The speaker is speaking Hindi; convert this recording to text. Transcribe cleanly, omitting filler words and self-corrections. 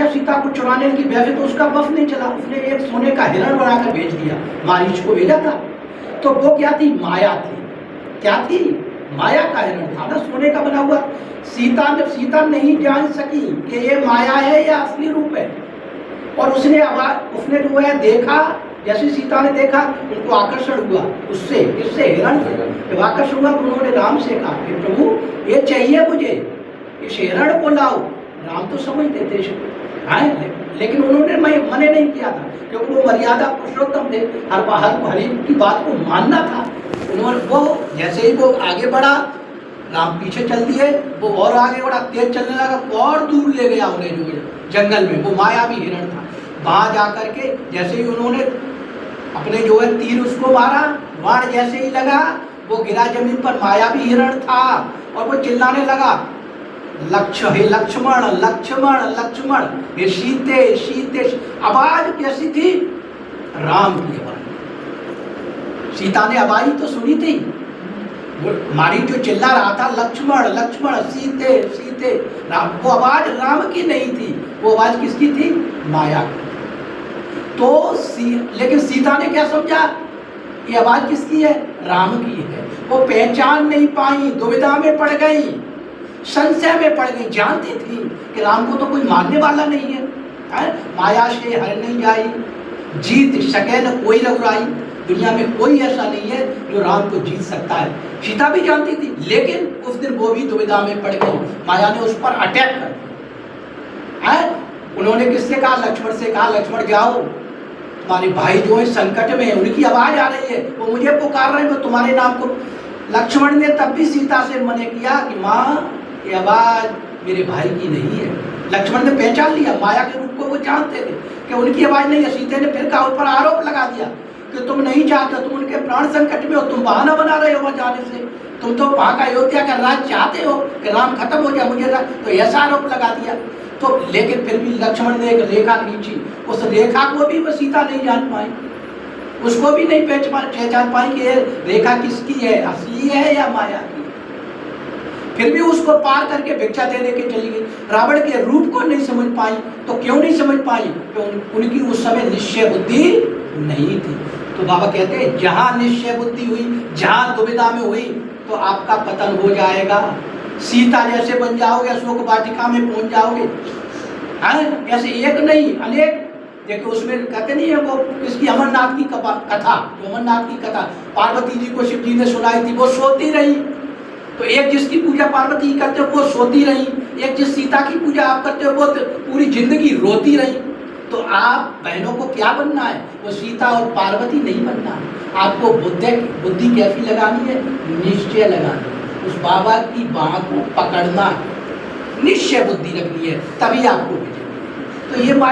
सीता को चुराने की, वैसे तो उसका बस नहीं चला, उसने एक सोने का हिरण बनाकर भेज दिया, मारीच को भेजा था। तो वो क्या थी? माया थी। क्या थी? माया का हिरण था ना, सोने का बना हुआ। सीता नहीं जान सकी कि ये माया है या असली रूप है। और उसने जो है देखा, जैसे सीता ने देखा उनको आकर्षण हुआ उससे, इससे, हिरण से। जब आकर्षण हुआ तो उन्होंने राम से कहा कि प्रभु ये चाहिए मुझे, इस हिरण को लाओ। राम तो समझते थे लेकिन उन्होंने मने नहीं किया था, क्योंकि वो मर्यादा पुरुषोत्तम थे, हर एक की बात को मानना था। उन्होंने वो जैसे ही वो आगे बढ़ा, राम पीछे चल दिए, वो और आगे बढ़ा, तेज चलने लगा, और दूर ले गया उन्हें जो जंगल में वो मायावी हिरण था। वहां जाकर के जैसे ही उन्होंने अपने जो है तीर उसको मारा, बाण जैसे ही लगा, वो गिरा जमीन पर, मायावी हिरण था, और वो चिल्लाने लगा, लक्ष्य हे लक्ष्मण लक्ष्मण लक्ष्मण, हे सीते सीते। आवाज कैसी थी? राम की आवाज। सीता ने आवाज तो सुनी थी, मारी जो चिल्ला रहा था लक्ष्मण लक्ष्मण सीते सीते, राम, वो आवाज राम की नहीं थी, वो आवाज किसकी थी? माया की। तो लेकिन सीता ने क्या समझा? ये आवाज किसकी है? राम की है। वो पहचान नहीं पाई, दुविधा में पड़ गई, संशय में पड़ गई। जानती थी कि राम को तो कोई मारने वाला नहीं है, माया से हर नहीं जाई, जीत सके न कोई रघुराई। दुनिया में कोई ऐसा नहीं है जो राम को जीत सकता है। सीता भी जानती थी, लेकिन उस दिन वो भी दुविधा में पड़ गई। माया ने उस पर अटैक कर दिया। उन्होंने किससे कहा? लक्ष्मण से कहा, लक्ष्मण जाओ, तुम्हारे भाई जो है संकट में है, उनकी आवाज आ रही है, वो मुझे पुकार रहे हैं, वो तुम्हारे नाम को। लक्ष्मण ने तब भी सीता से मने किया कि माँ, ये आवाज मेरे भाई की नहीं है। लक्ष्मण ने पहचान लिया, माया के रूप को वो जानते थे कि उनकी आवाज नहीं है। सीता ने फिर कहा, ऊपर आरोप लगा दिया कि तुम नहीं चाहते, तुम उनके प्राण संकट में हो, तुम बहाना बना रहे हो वहां जाने से, तुम तो वहां का अयोध्या का राज चाहते हो कि राम खत्म हो जाए, मुझे तो ऐसा आरोप लगा दिया। तो लेकिन फिर भी लक्ष्मण ने एक रेखा खींची, उस रेखा को भी वो सीता नहीं जान पाई, उसको भी नहीं पहचान पाई कि ये रेखा किसकी है, असली है या माया की। फिर भी उसको पार करके भिक्षा देने के चली गई। रावण के रूप को नहीं समझ पाई। तो क्यों नहीं समझ पाई? क्योंकि उनकी उस समय निश्चय बुद्धि नहीं थी। तो बाबा कहते हैं, जहां निश्चय बुद्धि हुई, जहां दुविधा में हुई, तो आपका पतन हो जाएगा। सीता जैसे बन जाओगे, अशोक वाटिका में पहुंच जाओगे। ऐसे एक नहीं, अनेक। देखिए उसमें कहते नहीं है वो किसकी, अमरनाथ की कथा, जो अमरनाथ की कथा पार्वती जी को शिव जी ने सुनाई थी, वो सोती रही। तो एक जिसकी पूजा पार्वती करते हो वो सोती रही, एक जिस सीता की पूजा आप करते हो वो पूरी जिंदगी रोती रही। तो आप बहनों को क्या बनना है? वो सीता और पार्वती नहीं बनना है। आपको बुद्धि कैसी लगानी है? निश्चय लगानी है, उस बाबा की बाह को पकड़ना है, निश्चय बुद्धि रखनी है, तभी आपको। तो ये